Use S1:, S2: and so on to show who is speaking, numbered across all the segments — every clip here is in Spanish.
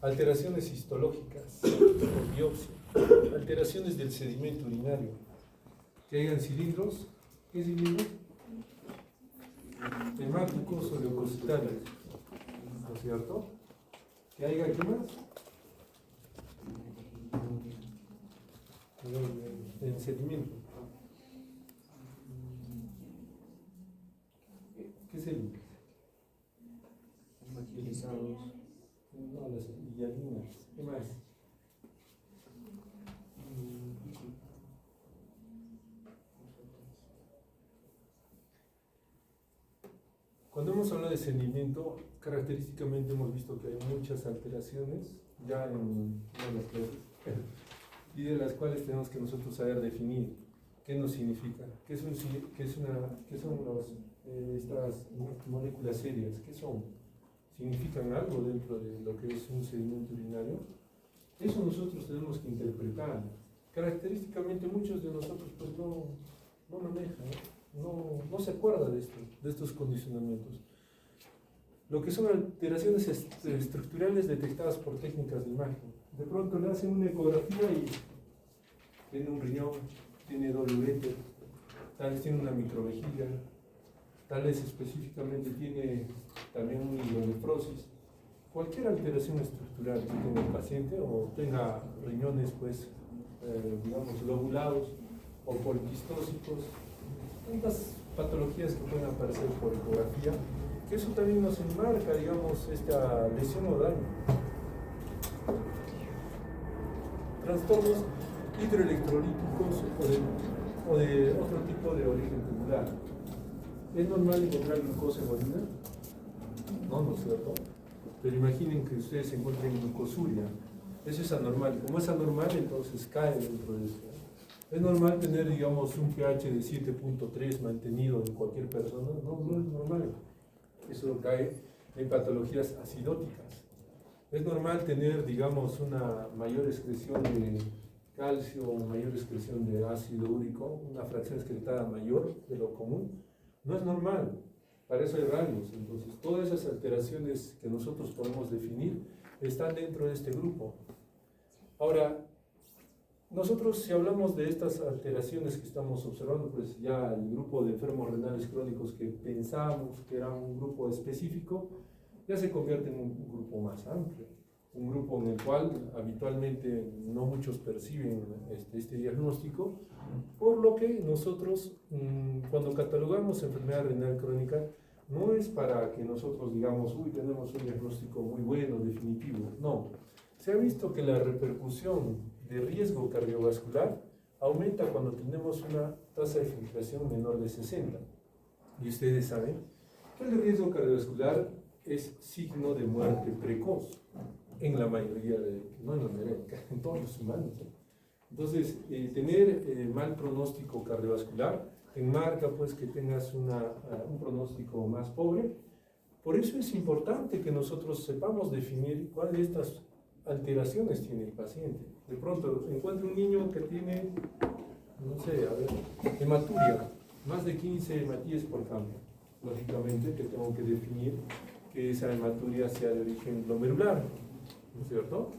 S1: alteraciones histológicas por biopsia, alteraciones del sedimento urinario, que hayan cilindros, ¿qué cilindros? Hemáticos o leucocitarios, ¿no es cierto? Que haya, ¿qué más? En sedimento. ¿Qué sedimento?
S2: Maquilizados.
S1: No, las hialinas. ¿Qué más? Cuando hemos hablado de sedimento, característicamente hemos visto que hay muchas alteraciones ya en las clases y de las cuales tenemos que nosotros saber definir qué nos significa, qué son estas moléculas serias, qué son, significan algo dentro de lo que es un sedimento urinario. Eso nosotros tenemos que interpretar. Característicamente muchos de nosotros pues no manejan, no se acuerda de estos condicionamientos. Lo que son alteraciones estructurales detectadas por técnicas de imagen. De pronto le hacen una ecografía y tiene un riñón, tiene doble uréter, tal vez tiene una microvejiga, tal vez específicamente tiene también un hidronefrosis. Cualquier alteración estructural que tenga el paciente o tenga riñones pues digamos lobulados o poliquistósicos, tantas patologías que pueden aparecer por ecografía, que eso también nos enmarca, digamos, esta lesión o daño. Trastornos hidroelectrolíticos o de otro tipo de origen tubular. ¿Es normal encontrar glucosa en orina? No es cierto. Pero imaginen que ustedes se encuentren glucosuria. Eso es anormal. Como es anormal, entonces cae dentro de eso. ¿Es normal tener, digamos, un pH de 7.3 mantenido en cualquier persona? No es normal. Eso cae en patologías acidóticas. ¿Es normal tener, digamos, una mayor excreción de calcio o mayor excreción de ácido úrico, una fracción excretada mayor de lo común? No es normal. Para eso hay rangos. Entonces, todas esas alteraciones que nosotros podemos definir están dentro de este grupo. Ahora, nosotros si hablamos de estas alteraciones que estamos observando, pues ya el grupo de enfermos renales crónicos que pensábamos que era un grupo específico, ya se convierte en un grupo más amplio, un grupo en el cual habitualmente no muchos perciben este diagnóstico, por lo que nosotros cuando catalogamos enfermedad renal crónica, no es para que nosotros digamos, uy, tenemos un diagnóstico muy bueno, definitivo, no. Se ha visto que la repercusión de riesgo cardiovascular aumenta cuando tenemos una tasa de filtración menor de 60. Y ustedes saben que el riesgo cardiovascular es signo de muerte precoz en la mayoría no en la mayoría, en todos los humanos. Entonces, tener mal pronóstico cardiovascular enmarca pues que tengas un pronóstico más pobre. Por eso es importante que nosotros sepamos definir cuál de estas alteraciones tiene el paciente. De pronto encuentro un niño que tiene, no sé, hematuria, más de 15 hematíes por cambio. Lógicamente que tengo que definir que esa hematuria sea de origen glomerular, ¿no es cierto?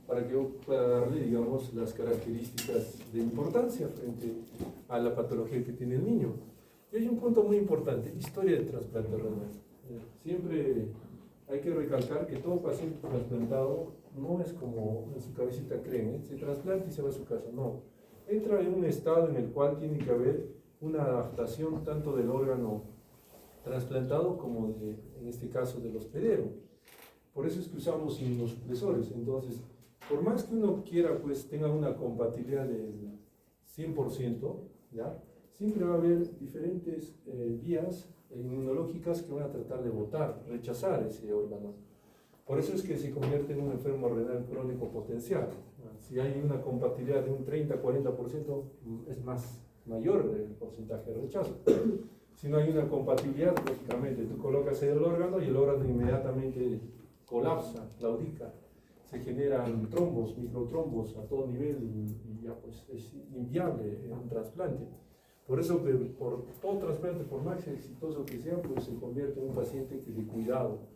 S1: Para que yo pueda darle, digamos, las características de importancia frente a la patología que tiene el niño. Y hay un punto muy importante, historia de trasplante renal. Siempre hay que recalcar que todo paciente trasplantado no es como en su cabecita creen, se trasplanta y se va a su casa, no. Entra en un estado en el cual tiene que haber una adaptación tanto del órgano trasplantado como en este caso del hospedero. Por eso es que usamos inmunosupresores. Entonces, por más que uno quiera, pues tenga una compatibilidad del 100%, ¿ya? Siempre va a haber diferentes vías inmunológicas que van a tratar de rechazar ese órgano. Por eso es que se convierte en un enfermo renal crónico potencial. Si hay una compatibilidad de un 30-40%, es mayor el porcentaje de rechazo. Si no hay una compatibilidad, lógicamente, tú colocas el órgano y el órgano inmediatamente colapsa, claudica. Se generan trombos, microtrombos a todo nivel y ya pues es inviable un trasplante. Por eso que por todo trasplante, por más exitoso que sea, pues se convierte en un paciente que de cuidado.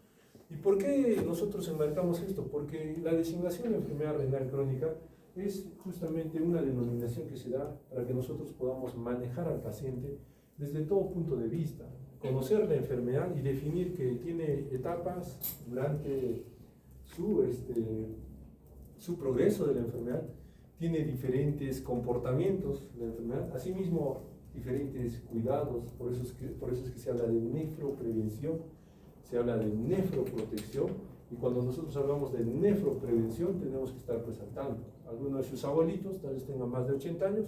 S1: ¿Y por qué nosotros enmarcamos esto? Porque la designación de enfermedad renal crónica es justamente una denominación que se da para que nosotros podamos manejar al paciente desde todo punto de vista, conocer la enfermedad y definir que tiene etapas durante su progreso de la enfermedad, tiene diferentes comportamientos de la enfermedad, asimismo diferentes cuidados, por eso es que se habla de nefroprevención, se habla de nefroprotección, y cuando nosotros hablamos de nefroprevención tenemos que estar pues al tanto. Algunos de sus abuelitos tal vez tengan más de 80 años,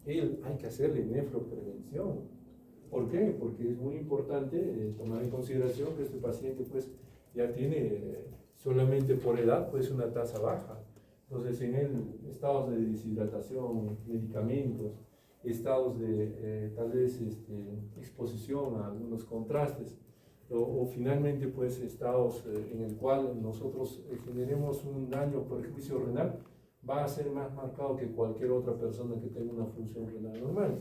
S1: hay que hacerle nefroprevención. ¿Por qué? Porque es muy importante tomar en consideración que este paciente pues ya tiene solamente por edad pues una tasa baja. Entonces en él estados de deshidratación, medicamentos, estados de tal vez exposición a algunos contrastes, o finalmente pues estados en el cual nosotros generemos un daño por juicio renal, va a ser más marcado que cualquier otra persona que tenga una función renal normal.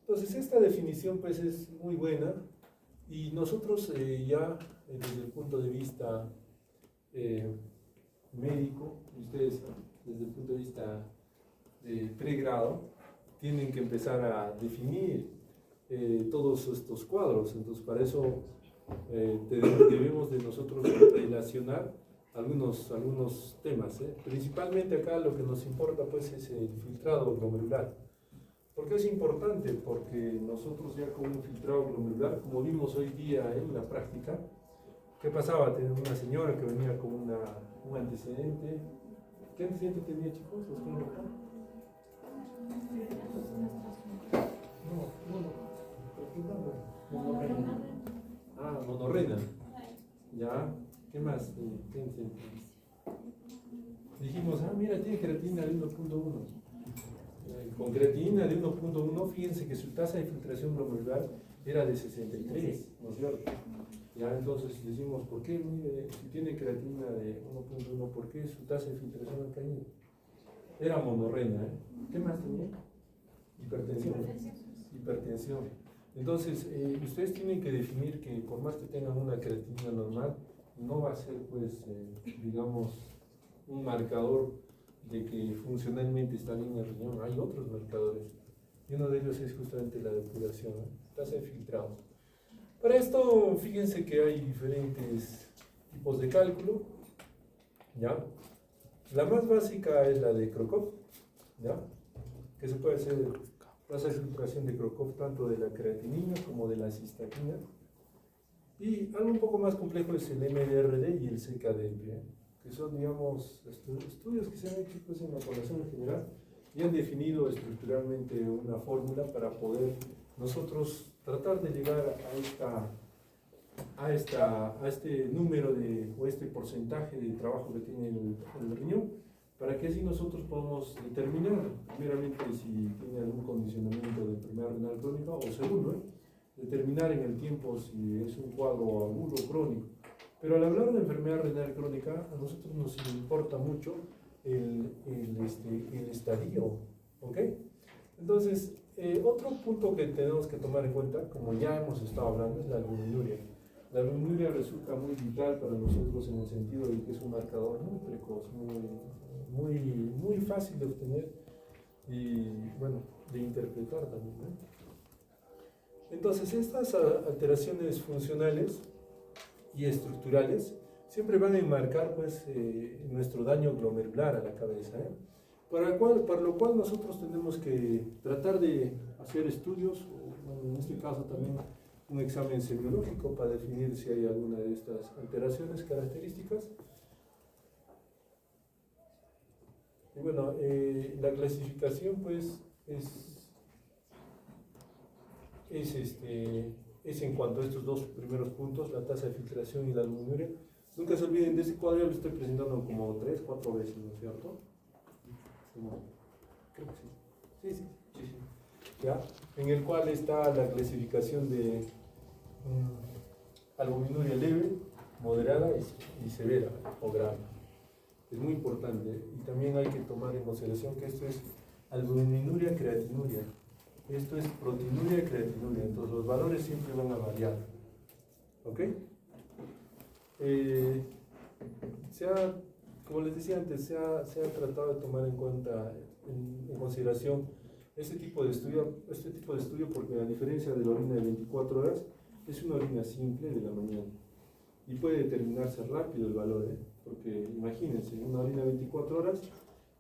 S1: Entonces esta definición pues es muy buena, y nosotros ya desde el punto de vista médico, ustedes desde el punto de vista de pregrado tienen que empezar a definir todos estos cuadros. Entonces para eso debemos de nosotros relacionar algunos temas, principalmente acá lo que nos importa pues es el filtrado glomerular. ¿Por qué es importante? Porque nosotros ya con un filtrado glomerular, como vimos hoy día en la práctica, ¿qué pasaba? Tenía una señora que venía con un antecedente. ¿Qué antecedente tenía, chicos? ¿Los cómo No. Monorrena. Ah, monorrena. Ya. ¿Qué más? Dijimos, mira, tiene creatina de 1.1. Con creatinina de 1.1, fíjense que su tasa de filtración glomerular era de 63, ¿no es cierto? Ya, entonces decimos, ¿por qué? Mire, si tiene creatina de 1.1, ¿por qué su tasa de filtración ha caído? Era monorrena, ¿Qué más tenía? Hipertensión. Entonces, ustedes tienen que definir que por más que tengan una creatinina normal, no va a ser, pues, digamos, un marcador de que funcionalmente está bien el riñón. Hay otros marcadores, y uno de ellos es justamente la depuración, tasa de filtrado. Para esto, fíjense que hay diferentes tipos de cálculo, ¿ya? La más básica es la de Krokov, ¿ya? Que se puede hacer tasa de filtración de Krokov tanto de la creatinina como de la cistatina. Y algo un poco más complejo es el MDRD y el CKD, que son, digamos, estudios que se han hecho pues, en la población en general, y han definido estructuralmente una fórmula para poder nosotros tratar de llegar a este número o este porcentaje de trabajo que tiene el riñón, para que así nosotros podamos determinar primeramente si tiene algún condicionamiento de enfermedad renal crónica, o segundo, determinar en el tiempo si es un cuadro agudo o crónico. Pero al hablar de enfermedad renal crónica, a nosotros nos importa mucho el estadio, ¿ok? Entonces, otro punto que tenemos que tomar en cuenta, como ya hemos estado hablando, es la albuminuria. La albuminuria resulta muy vital para nosotros en el sentido de que es un marcador muy precoz, muy fácil de obtener y, bueno, de interpretar también, ¿no? Entonces, estas alteraciones funcionales y estructurales siempre van a enmarcar pues, nuestro daño glomerular a la cabeza, para lo cual nosotros tenemos que tratar de hacer estudios, o en este caso también un examen semiológico para definir si hay alguna de estas alteraciones características. Y bueno, la clasificación pues es en cuanto a estos dos primeros puntos, la tasa de filtración y la albuminuria. Nunca se olviden de ese cuadro, yo lo estoy presentando como 3 o 4 veces, ¿no es cierto? Creo que sí. Sí. ¿Ya? En el cual está la clasificación de albuminuria leve, moderada y severa o grave. Es muy importante, y también hay que tomar en consideración que esto es albuminuria, creatinuria. Esto es proteinuria y creatinuria, entonces los valores siempre van a variar. ¿Ok? Como les decía antes, se ha tratado de tomar en cuenta, en consideración este tipo de estudio porque a diferencia de la orina de 24 horas, es una orina simple de la mañana y puede determinarse rápido el valor, porque imagínense, en una orina de 24 horas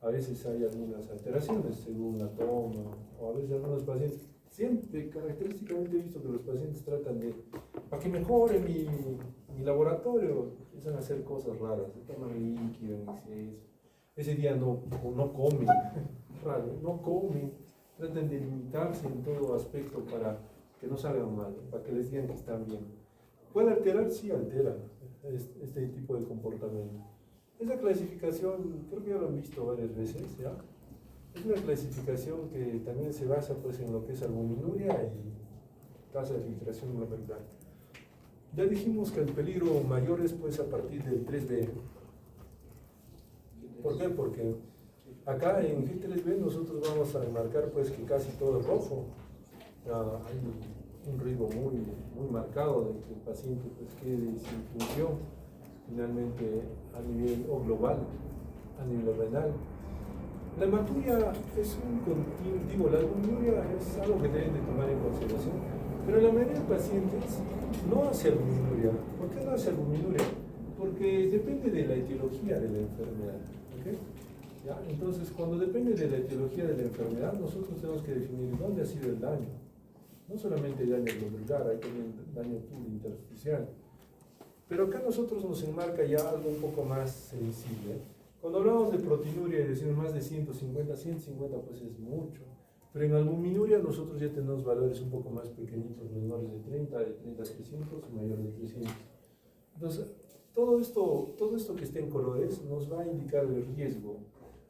S1: a veces hay algunas alteraciones según la toma, o a veces algunos pacientes, siempre característicamente he visto que los pacientes tratan de, para que mejore mi laboratorio, empiezan a hacer cosas raras, se toman líquido en exceso, ese día no comen, raro, no comen, tratan de limitarse en todo aspecto para que no salgan mal, para que les digan que están bien. ¿Puede alterar? Sí, altera este tipo de comportamiento. Esa clasificación, creo que ya lo han visto varias veces, ¿ya? Es una clasificación que también se basa pues, en lo que es albuminuria y tasa de filtración glomerular. Ya dijimos que el peligro mayor es pues, a partir del 3B. ¿Por qué? Porque acá en G3B nosotros vamos a enmarcar pues, que casi todo es rojo. Hay un riesgo muy marcado de que el paciente pues, quede sin función finalmente a nivel global, a nivel renal. La hematuria es un continuo, la albuminuria es algo que deben de tomar en consideración, pero la mayoría de pacientes no hace albuminuria. ¿Por qué no hace albuminuria? Porque depende de la etiología de la enfermedad. ¿Okay? ¿Ya? Entonces, cuando depende de la etiología de la enfermedad, nosotros tenemos que definir dónde ha sido el daño. No solamente daño glomerular, hay también daño intersticial. Pero acá nosotros nos enmarca ya algo un poco más sensible. Cuando hablamos de proteinuria y decimos más de 150 pues es mucho. Pero en albuminuria nosotros ya tenemos valores un poco más pequeñitos, menores de 30 a 300 y mayores de 300. Entonces, todo esto que esté en colores nos va a indicar el riesgo.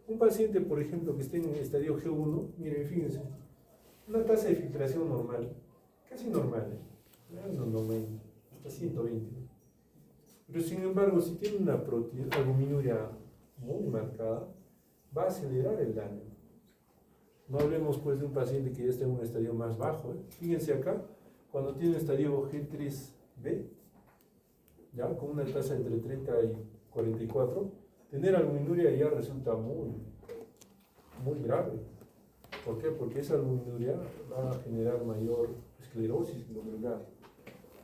S1: Un paciente, por ejemplo, que esté en estadio G1, miren, fíjense, una tasa de filtración normal, casi normal, no 90, hasta 120. Pero sin embargo, si tiene una albuminuria muy marcada, va a acelerar el daño. No hablemos pues de un paciente que ya está en un estadio más bajo. Fíjense acá, cuando tiene un estadio G3B, ya con una tasa entre 30 y 44, tener albuminuria ya resulta muy grave. ¿Por qué? Porque esa albuminuria va a generar mayor esclerosis glomerular.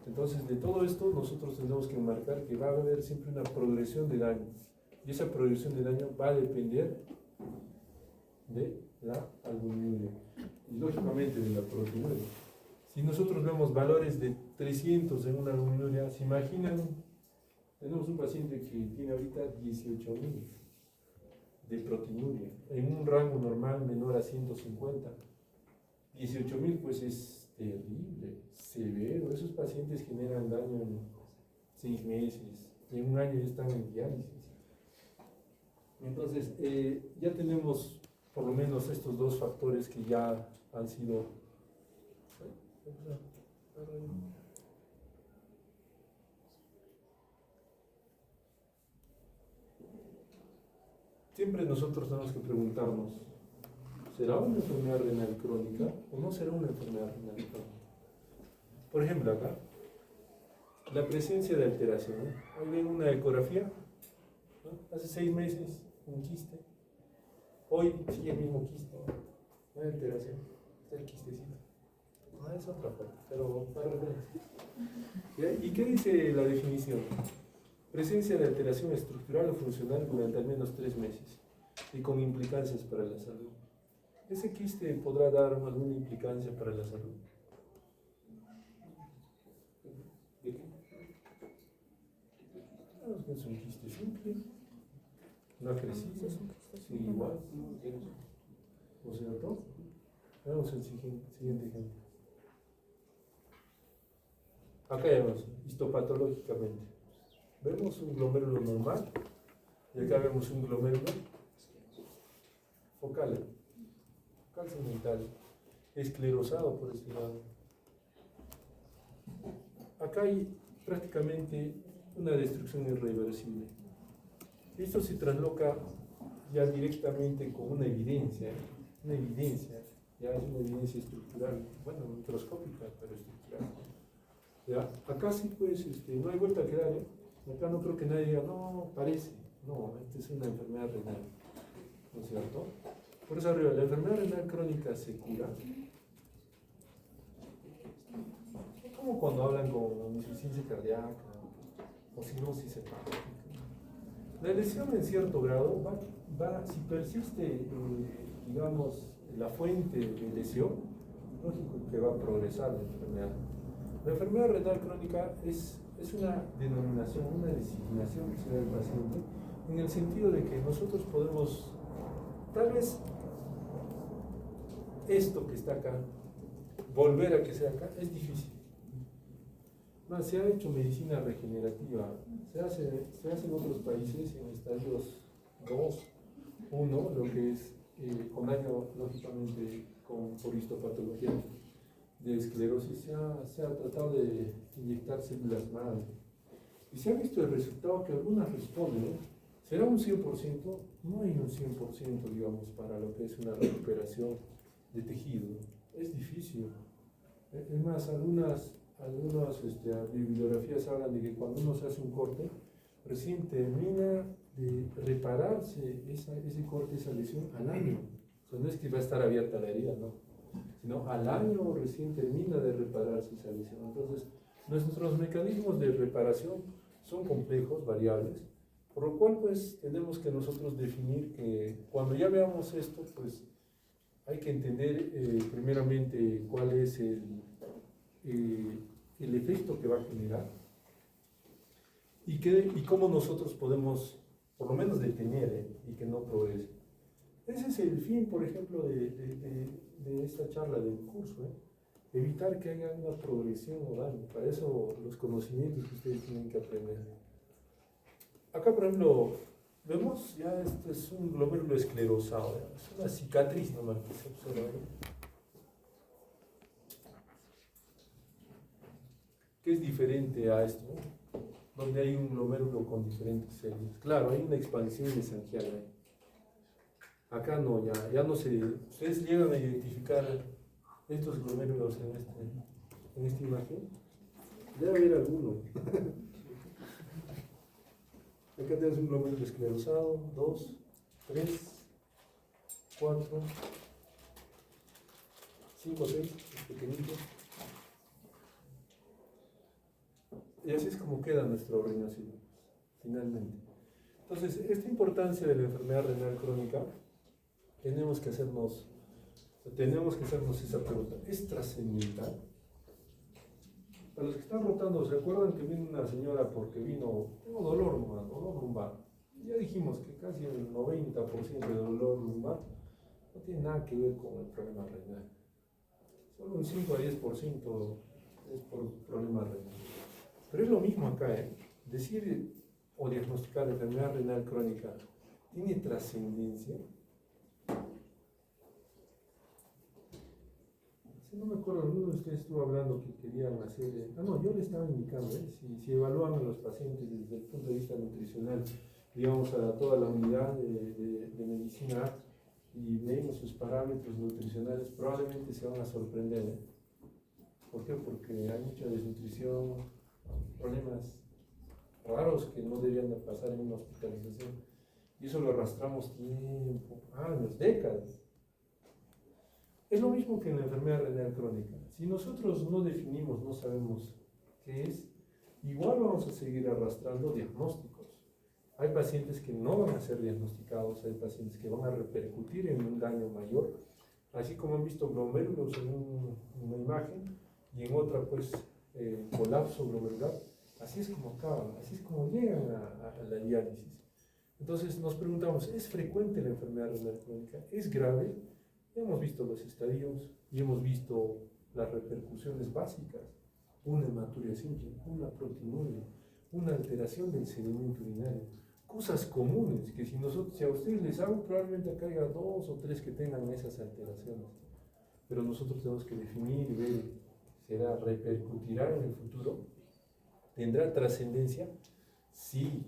S1: Entonces, de todo esto, nosotros tenemos que marcar que va a haber siempre una progresión de daño. Y esa progresión de daño va a depender de la albuminuria y, lógicamente, de la proteinuria. Si nosotros vemos valores de 300 en una albuminuria, ¿se imaginan? Tenemos un paciente que tiene ahorita 18.000 de proteinuria, en un rango normal menor a 150. 18.000 pues es terrible, severo. Esos pacientes generan daño en 6 meses, en un año ya están en diálisis. Entonces, ya tenemos por lo menos estos dos factores que ya han sido... Siempre nosotros tenemos que preguntarnos, ¿será una enfermedad renal crónica o no será una enfermedad renal crónica? Por ejemplo, acá, la presencia de alteración. Hoy ven una ecografía, ¿no? Hace 6 meses, un quiste. Hoy sigue el mismo quiste, no hay alteración, está el quistecito. No, es otra foto, pero para referencia. ¿Y qué dice la definición? Presencia de alteración estructural o funcional durante al menos 3 meses y con implicancias para la salud. ¿Ese quiste podrá dar alguna implicancia para la salud? ¿De qué? Es un quiste simple, no ha crecido, sigue igual, ¿no es cierto? Veamos el siguiente ejemplo. Acá vemos histopatológicamente. Vemos un glomérulo normal y acá vemos un glomérulo focal segmental, esclerosado por este lado. Acá hay prácticamente una destrucción irreversible. Esto se trasloca ya directamente con una evidencia, ya es una evidencia estructural, bueno, microscópica, pero estructural. ¿Ya? Acá sí, pues, no hay vuelta a quedar, ¿eh? Acá no creo que nadie diga, no, parece. No, esta es una enfermedad renal, ¿no es cierto? Por eso arriba, la enfermedad renal crónica se cura. Es como cuando hablan con insuficiencia cardíaca o cianosis hepática. La lesión en cierto grado si persiste, digamos, la fuente de lesión, lógico que va a progresar la enfermedad. La enfermedad renal crónica es una denominación, una designación que se da al paciente, en el sentido de que nosotros podemos, tal vez, esto que está acá, volver a que sea acá, es difícil. Más, se ha hecho medicina regenerativa, se hace en otros países en estadios 2, 1, lo que es con daño, lógicamente, por histopatología de esclerosis, se ha tratado de inyectar células madre. Y se ha visto el resultado que algunas responden, ¿no? ¿Será un 100%? No hay un 100%, digamos, para lo que es una recuperación de tejido. Es difícil. Es más, algunas bibliografías hablan de que cuando uno se hace un corte, recién termina de repararse ese corte, esa lesión al año. O sea, no es que va a estar abierta la herida, no, sino al año recién termina de repararse esa lesión. Entonces, nuestros mecanismos de reparación son complejos, variables, por lo cual pues tenemos que nosotros definir que cuando ya veamos esto, pues hay que entender primeramente cuál es el efecto que va a generar y cómo nosotros podemos por lo menos detener y que no progrese. Ese es el fin, por ejemplo, de esta charla del curso, evitar que haya una progresión o daño. Para eso los conocimientos que ustedes tienen que aprender. Acá, por ejemplo, vemos ya esto es un glomérulo esclerosado, es una cicatriz nomás que se observa ahí. ¿Qué es diferente a esto? Donde hay un glomérulo con diferentes células. Claro, hay una expansión mesangial ahí. Acá no, ya no se... ¿Ustedes llegan a identificar estos glomérulos en esta imagen? Debe haber alguno. Acá tenemos un glomérulo esclerosado, 2, 3, 4, 5, 6, pequeñitos. Y así es como queda nuestro riñón, finalmente. Entonces, esta importancia de la enfermedad renal crónica, tenemos que hacernos esa pregunta. ¿Es trascendental? Para los que están rotando, ¿se acuerdan que vino una señora porque tengo dolor lumbar? Ya dijimos que casi el 90% de dolor lumbar no tiene nada que ver con el problema renal. Solo un 5 a 10% es por problema renal. Pero es lo mismo acá, decir o diagnosticar enfermedad renal crónica tiene trascendencia. No me acuerdo, alguno de ustedes estuvo hablando que querían hacer. No, yo le estaba indicando, si evalúan a los pacientes desde el punto de vista nutricional, digamos a toda la unidad de medicina y medimos sus parámetros nutricionales, probablemente se van a sorprender. ¿Por qué? Porque hay mucha desnutrición, problemas raros que no deberían de pasar en una hospitalización. Y eso lo arrastramos tiempo, años, décadas. Es lo mismo que en la enfermedad renal crónica. Si nosotros no definimos, no sabemos qué es, igual vamos a seguir arrastrando diagnósticos. Hay pacientes que no van a ser diagnosticados, hay pacientes que van a repercutir en un daño mayor, así como han visto glomérulos en una imagen y en otra pues colapso glomerular. Así es como acaban, así es como llegan a la diálisis. Entonces nos preguntamos, ¿es frecuente la enfermedad renal crónica? ¿Es grave? Ya hemos visto los estadios y hemos visto las repercusiones básicas, una hematuria simple, una proteinuria, una alteración del sedimento urinario, cosas comunes que si a ustedes les hago, probablemente acá haya 2 o 3 que tengan esas alteraciones, pero nosotros tenemos que definir y ver, ¿repercutirá en el futuro? ¿Tendrá trascendencia? Sí,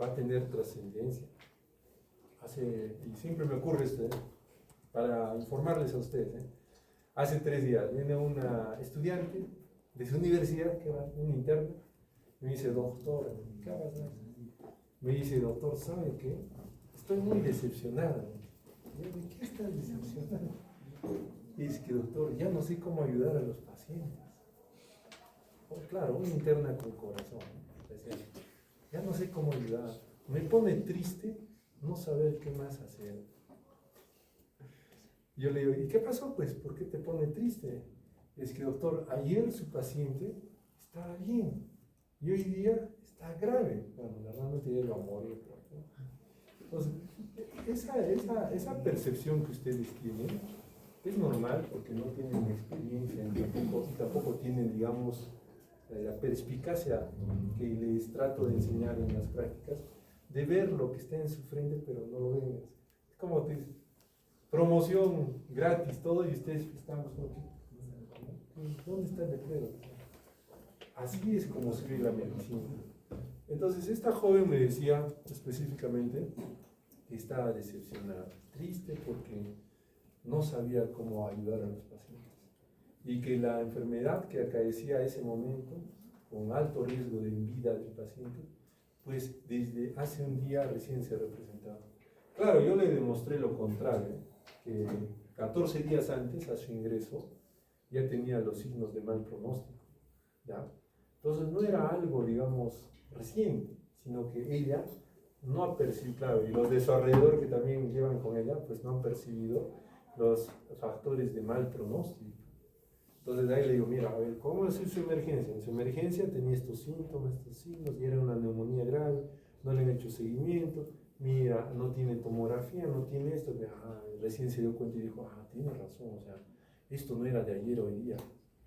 S1: va a tener trascendencia. Y siempre me ocurre esto, para informarles a ustedes. Hace 3 días viene una estudiante de su universidad, que era un interno, me dice, doctor, ¿qué ha pasado? Me dice, doctor, ¿sabe qué? Estoy muy decepcionada. Y yo, ¿de qué estás decepcionada? Y dice que, doctor, ya no sé cómo ayudar a los pacientes. Oh, claro, una interna con corazón, ¿no? Decía, ya no sé cómo ayudar. Me pone triste no saber qué más hacer. Yo le digo, ¿y qué pasó? Pues, ¿por qué te pone triste? Es que, doctor, ayer su paciente estaba bien y hoy día está grave. Bueno, la verdad no tiene lo amor. Entonces, esa percepción que ustedes tienen es normal porque no tienen experiencia y tampoco tienen, digamos, la perspicacia que les trato de enseñar en las prácticas, de ver lo que está en su frente, pero no lo ven. Es como te dice, promoción gratis, todo, y ustedes están buscando, ¿dónde está el letrero? Así es como se ve la medicina. Entonces, esta joven me decía específicamente que estaba decepcionada, triste porque no sabía cómo ayudar a los pacientes y que la enfermedad que acaecía a ese momento, con alto riesgo de vida del paciente, pues desde hace un día recién se representaba. Claro, yo le demostré lo contrario, que 14 días antes a su ingreso ya tenía los signos de mal pronóstico, ¿ya? Entonces no era algo, digamos, reciente, sino que ella no ha percibido, claro, y los de su alrededor que también llevan con ella, pues no han percibido los factores de mal pronóstico. Entonces ahí le digo, mira, a ver, ¿cómo es su emergencia? En su emergencia tenía estos síntomas, estos signos, y era una neumonía grave, no le han hecho seguimiento, mira, no tiene tomografía, no tiene esto, recién se dio cuenta y dijo, tiene razón, o sea, esto no era de ayer o hoy día,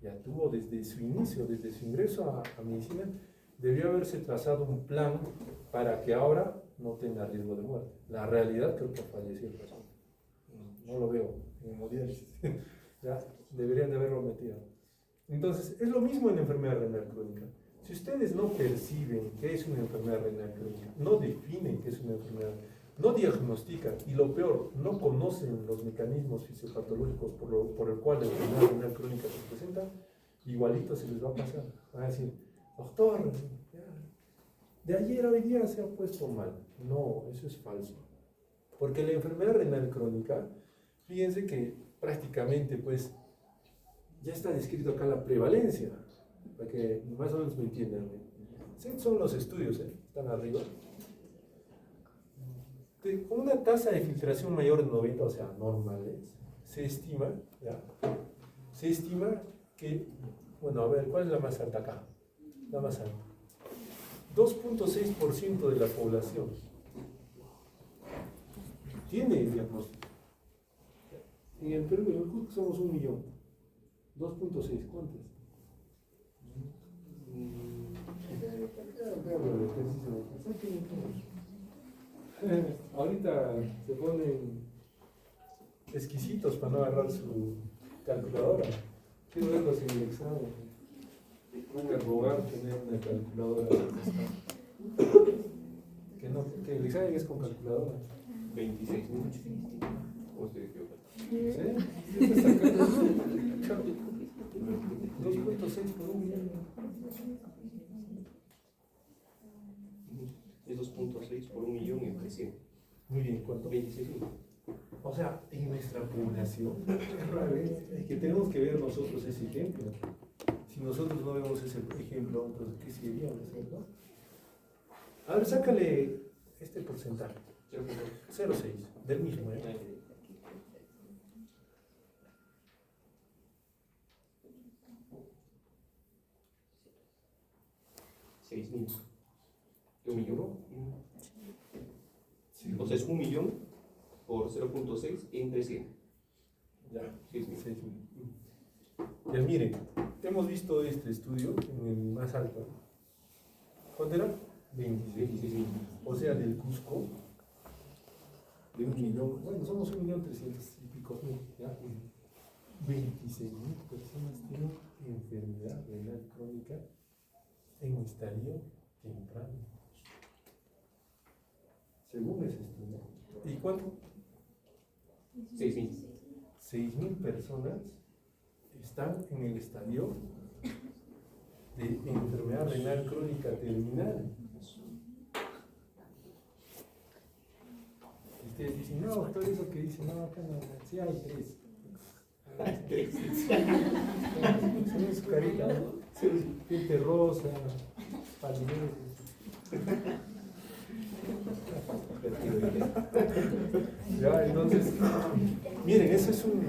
S1: ya tuvo desde su inicio, desde su ingreso a medicina, debió haberse trazado un plan para que ahora no tenga riesgo de muerte. La realidad creo que falleció el paciente. No lo veo en hemodiálisis. Ya deberían de haberlo metido. Entonces, es lo mismo en enfermedad renal crónica. Si ustedes no perciben qué es una enfermedad renal crónica, no definen qué es una enfermedad, no diagnostican y lo peor, no conocen los mecanismos fisiopatológicos por el cual la enfermedad renal crónica se presenta, igualito se les va a pasar. Van a decir, doctor, de ayer a hoy día se ha puesto mal. No, eso es falso. Porque la enfermedad renal crónica, fíjense que prácticamente pues ya está descrito acá la prevalencia, para que más o menos me entiendan. Son los estudios, están arriba. Con una tasa de filtración mayor de 90, o sea, normales, se estima que, bueno, a ver, ¿cuál es la más alta acá? La más alta. 2.6% de la población tiene el diagnóstico. En el Perú, en el Cusco somos 1 millón. 2.6, ¿cuántas? Ahorita se ponen exquisitos para no agarrar su calculadora. Quiero verlos en el examen. Van a rogar tener una calculadora. Que el examen es con calculadora.
S2: 26 ¿o estoy equivocado?
S1: ¿Sí? 2.6 por 1 millón.
S2: Es 2.6 por 1 millón entre 100.
S1: Muy bien, ¿cuánto?
S2: 26.000.
S1: O sea, en nuestra población, es que tenemos que ver nosotros ese ejemplo. Si nosotros no vemos ese ejemplo, entonces, ¿qué seríamos, cierto? A ver, sácale este porcentaje. 0.6, del mismo, ¿eh?
S2: 6.000. ¿De 1 millón?
S1: Sí.
S2: O sea, es 1 millón por 0.6 entre 100.
S1: Ya,
S2: 6.000.
S1: Ya miren, hemos visto este estudio en el más alto. ¿Cuánto era? 26.000. O sea, del Cusco, de 1 millón, bueno, somos 1.300.000 y pico, ¿ya? 26.000 personas tienen enfermedad renal crónica en estadio temprano, según ese estudio. ¿Y cuánto?
S2: 6.000.
S1: 6.000 personas están en el estadio de enfermedad renal crónica terminal. Y ustedes dicen, no, todo eso que dicen, no, acá no, sí hay tres. Son su carita, ¿no? Piel rosa, palidez. Ya, entonces, miren, ese es un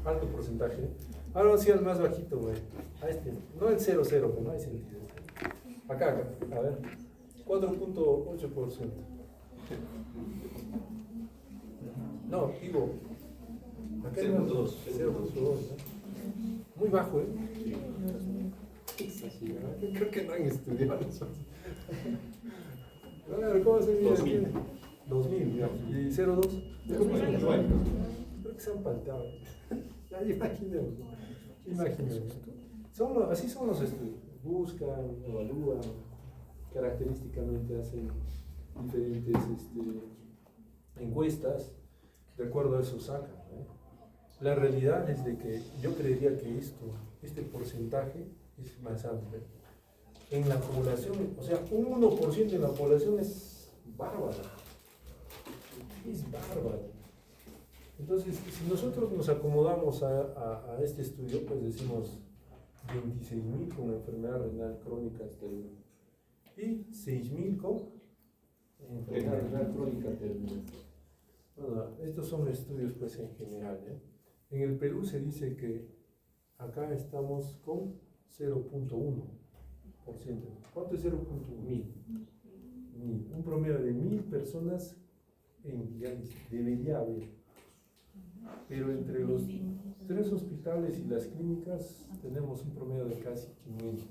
S1: alto porcentaje. Ahora vamos a ir al más bajito, güey. A este, no el 0,0, pero no hay sentido. Acá, a ver. 4.8%. No, digo. Acá hay 0.2. Muy bajo, ¿eh? Sí. Creo que no han estudiado eso. A ver, ¿cómo se mide?
S2: 2000.
S1: 2000, digamos. ¿Y 0.2? Creo que se han palteado. Ya imaginemos. Así son los estudios. Buscan, evalúan, característicamente hacen diferentes encuestas, de acuerdo a eso sacan, ¿eh? La realidad es de que yo creería que este porcentaje es más amplio. En la población, o sea, un 1% de la población es bárbaro. Es bárbaro. Entonces, si nosotros nos acomodamos a este estudio, pues decimos 26.000 con enfermedad renal crónica terminal y 6.000 con enfermedad renal crónica terminal. Bueno, estos son estudios pues en general, ¿eh? En el Perú se dice que acá estamos con 0.1%. ¿Cuánto es 0.1? 1000. Un promedio de 1000 personas en diálisis debería haber. Pero entre los 3 hospitales y las clínicas tenemos un promedio de casi 500.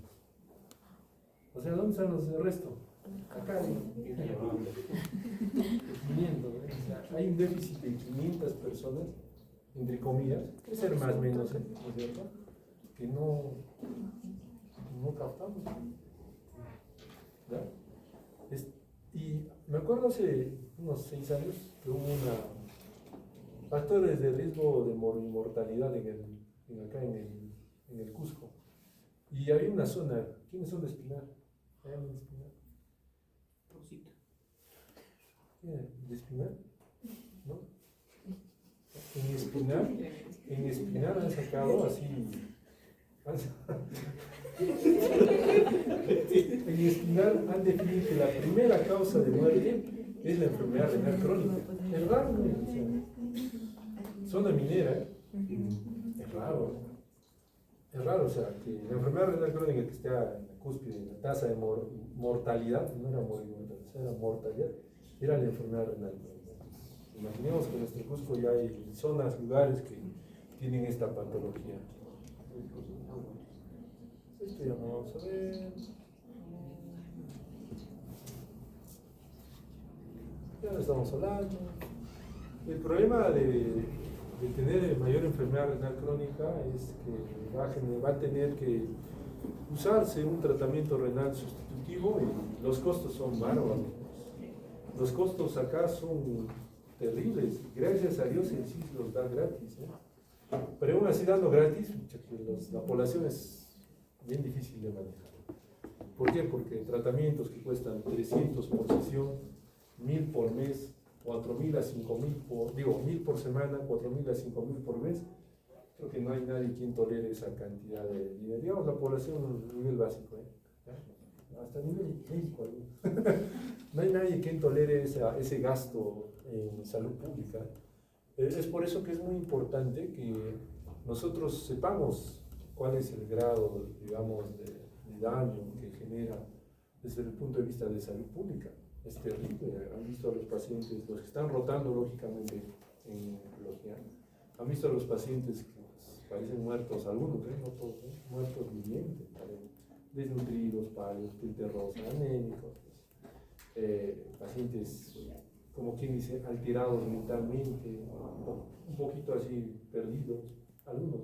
S1: O sea, ¿dónde están los del resto? Acá hay 500, ¿eh? O sea, hay un déficit de 500 personas, entre comillas, puede ser más o menos, ¿no es cierto? Que no captamos. ¿Ya? Y me acuerdo hace unos 6 años que hubo factores de riesgo de mortalidad acá en el Cusco. Y había una zona, ¿quiénes son de Espinar? ¿Hay alguien de Espinar?
S2: Rosita.
S1: ¿De Espinar? ¿No? En Espinar han sacado así. En Espinar han definido que la primera causa de muerte es la enfermedad renal crónica. Es raro, ¿no? O sea, zona minera, ¿eh? Es raro. Es raro, o sea, que la enfermedad renal crónica que esté en la cúspide, la tasa de mortalidad, no era mortalidad, era mortalidad, era la enfermedad renal crónica. Imaginemos que en nuestro Cusco ya hay zonas, lugares que tienen esta patología. Esto ya vamos a ver. Ya lo estamos hablando. El problema de tener mayor enfermedad renal crónica es que va a tener que usarse un tratamiento renal sustitutivo y los costos son bárbaros. Los costos acá son terribles. Gracias a Dios el CIS los da gratis, ¿eh? Pero aún así dando gratis, la población es bien difícil de manejar. ¿Por qué? Porque tratamientos que cuestan 300 por sesión, 1000 por mes, 4.000 a 5.000 1.000 por semana, 4.000 a 5.000 por mes. Creo que no hay nadie quien tolere esa cantidad de dinero. Digamos, la población a nivel básico, ¿eh? Hasta nivel médico. No hay nadie quien tolere ese gasto en salud pública. Es por eso que es muy importante que nosotros sepamos cuál es el grado, digamos, de daño que genera desde el punto de vista de salud pública. Es terrible. Han visto a los pacientes, los que están rotando lógicamente en oncología, han visto a los pacientes que parecen muertos, algunos, no todos, muertos vivientes, desnutridos, pálidos, piel terrosa, anémicos, pacientes, como quien dice, alterados mentalmente, un poquito así perdidos, algunos.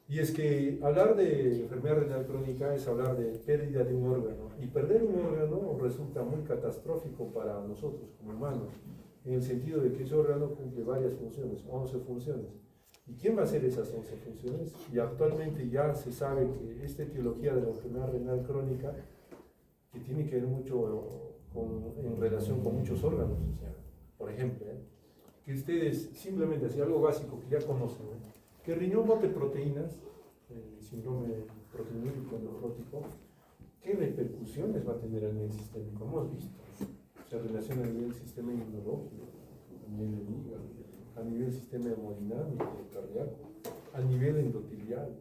S1: Y es que hablar de enfermedad renal crónica es hablar de pérdida de un órgano, y perder un órgano resulta muy catastrófico para nosotros como humanos, en el sentido de que ese órgano cumple varias funciones, 11 funciones, ¿Y quién va a hacer esas 11 funciones? Y actualmente ya se sabe que esta etiología de la enfermedad renal crónica, que tiene que ver mucho en relación con muchos órganos, o sea, por ejemplo, que ustedes simplemente, así algo básico que ya conocen, que el riñón bote proteínas, el síndrome proteinúrico nefrótico, ¿qué repercusiones va a tener a nivel sistémico? Hemos visto, se relaciona a nivel sistema inmunológico, a nivel del hígado, a nivel sistema hemodinámico, cardíaco, a nivel endotelial.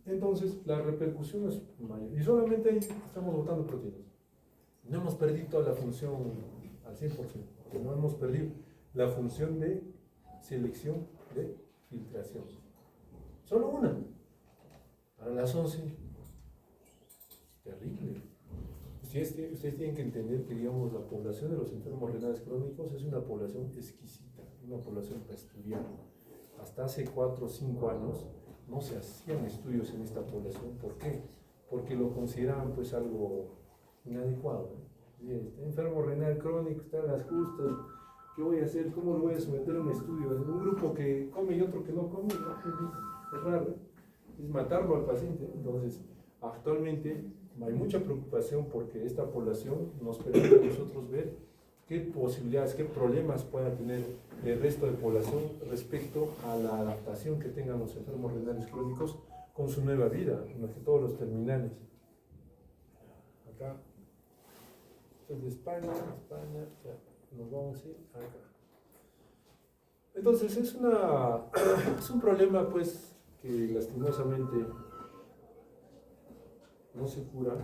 S1: Entonces, la repercusión es mayor. Y solamente ahí estamos botando proteínas. No hemos perdido toda la función al 100%, porque no hemos perdido la función de selección de filtración. Solo una. Para las 11. Terrible. Ustedes tienen que entender que, digamos, la población de los enfermos renales crónicos es una población exquisita, una población para estudiar. Hasta hace 4 o 5 años no se hacían estudios en esta población. ¿Por qué? Porque lo consideraban pues algo inadecuado. Bien, está enfermo renal crónico, está en las justas, ¿qué voy a hacer? ¿Cómo lo voy a someter a un estudio? En un grupo que come y otro que no come, es raro, es matarlo al paciente. Entonces, actualmente hay mucha preocupación porque esta población nos permite a nosotros ver qué posibilidades, qué problemas pueda tener el resto de población respecto a la adaptación que tengan los enfermos renales crónicos con su nueva vida, más que todos los terminales. Acá, esto es de España, ya, nos vamos a ir acá. Entonces es un problema pues que lastimosamente no se cura,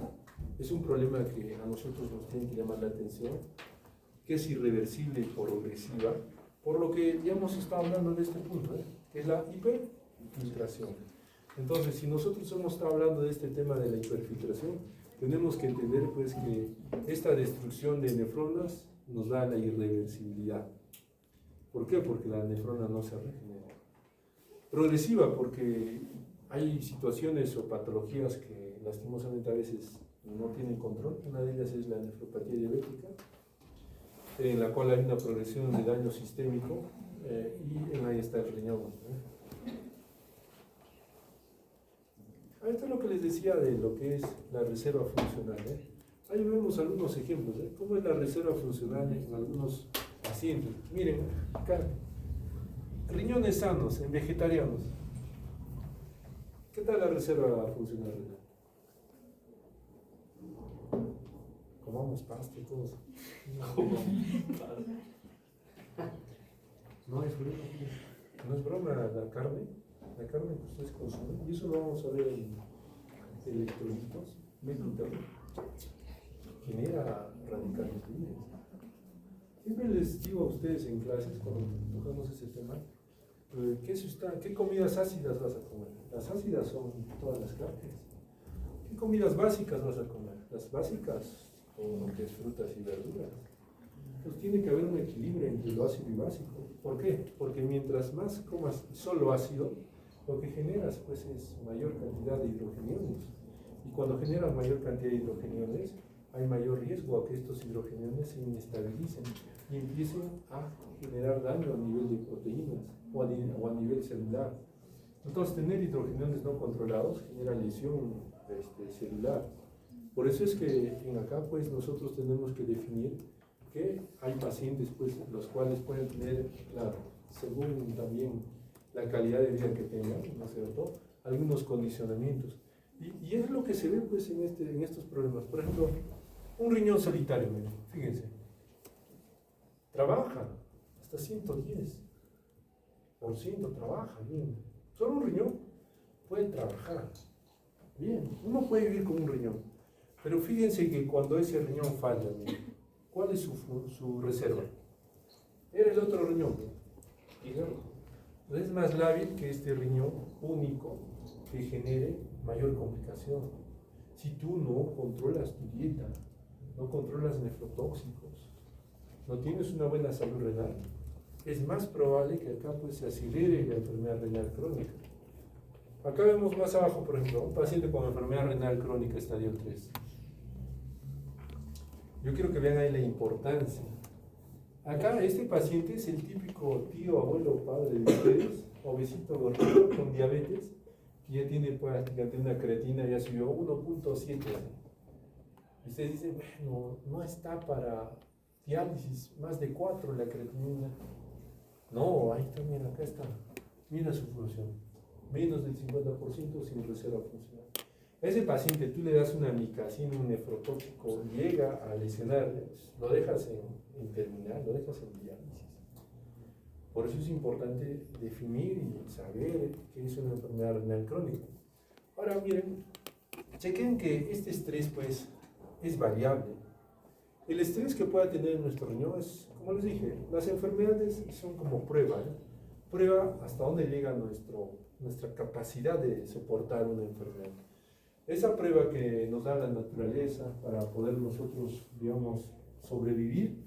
S1: es un problema que a nosotros nos tiene que llamar la atención, que es irreversible y progresiva, por lo que ya hemos estado hablando de este punto, que es la hiperfiltración. Entonces, si nosotros hemos estado hablando de este tema de la hiperfiltración, tenemos que entender pues que esta destrucción de nefronas nos da la irreversibilidad. ¿Por qué? Porque la nefrona no se regenera. Progresiva, porque hay situaciones o patologías que lastimosamente a veces no tienen control. Una de ellas es la nefropatía diabética, en la cual hay una progresión de daño sistémico y en ahí está el riñón. Esto es lo que les decía de lo que es la reserva funcional. Ahí vemos algunos ejemplos. ¿Cómo es la reserva funcional en algunos pacientes? Miren, acá, riñones sanos en vegetarianos. ¿Qué tal la reserva funcional? Comamos pasto y todo eso. No es broma la carne que ustedes consumen, y eso lo vamos a ver en electrolitos, genera radicales libres. Siempre les digo a ustedes en clases, cuando tocamos ese tema, ¿qué comidas ácidas vas a comer? Las ácidas son todas las carnes. ¿Qué comidas básicas vas a comer? Las básicas, todo lo que es frutas y verduras. Entonces tiene que haber un equilibrio entre lo ácido y básico. ¿Por qué? Porque mientras más comas solo ácido, lo que generas pues es mayor cantidad de hidrogeniones. Y cuando generas mayor cantidad de hidrogeniones, hay mayor riesgo a que estos hidrogeniones se inestabilicen y empiecen a generar daño a nivel de proteínas o a nivel celular. Entonces, tener hidrogeniones no controlados genera lesión celular. Por eso es que en acá pues nosotros tenemos que definir que hay pacientes pues los cuales pueden tener, claro, según también la calidad de vida que tengan, ¿no es cierto?, algunos condicionamientos. Y es lo que se ve pues en estos problemas. Por ejemplo, un riñón solitario, fíjense, trabaja hasta 110%, trabaja bien. Solo un riñón puede trabajar bien. Uno puede vivir con un riñón, pero fíjense que cuando ese riñón falla, ¿cuál es su reserva? Era el otro riñón, hígado. Es más lábil que este riñón único que genere mayor complicación. Si tú no controlas tu dieta, no controlas nefrotóxicos, no tienes una buena salud renal, es más probable que acá pues se acelere la enfermedad renal crónica. Acá vemos más abajo, por ejemplo, un paciente con enfermedad renal crónica estadio 3. Yo quiero que vean ahí la importancia Acá este paciente es el típico tío, abuelo, padre de ustedes, obesito, gordito, con diabetes, que ya tiene prácticamente una creatina, ya subió 1.7. Y usted dice, bueno, no está para diálisis, más de 4 la creatinina. No, ahí está, mira, acá está. Mira su función. Menos del 50% sin reserva funcional. A ese paciente tú le das una amicacina, un nefrotóxico, llega a lesionar, lo dejas en terminal, lo dejas en diálisis. Por eso es importante definir y saber qué es una enfermedad renal crónica. Ahora miren, chequen que este estrés pues es variable. El estrés que pueda tener nuestro riñón es, como les dije, las enfermedades son como prueba, ¿eh? Prueba hasta dónde llega nuestra capacidad de soportar una enfermedad. Esa prueba que nos da la naturaleza para poder nosotros, digamos, sobrevivir,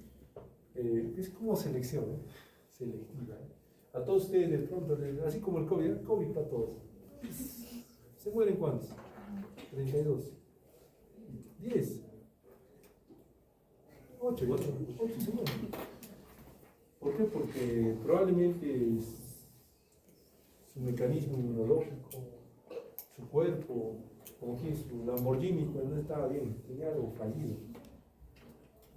S1: es como selección, ¿eh? Selectiva. ¿Eh? A todos ustedes de pronto, así como el COVID, ¿eh? COVID para todos. ¿Se mueren cuántos? 32. 10. 8 se mueren. ¿Por qué? Porque probablemente su mecanismo inmunológico, su cuerpo, como que su Lamborghini, pues no estaba bien, tenía algo fallido.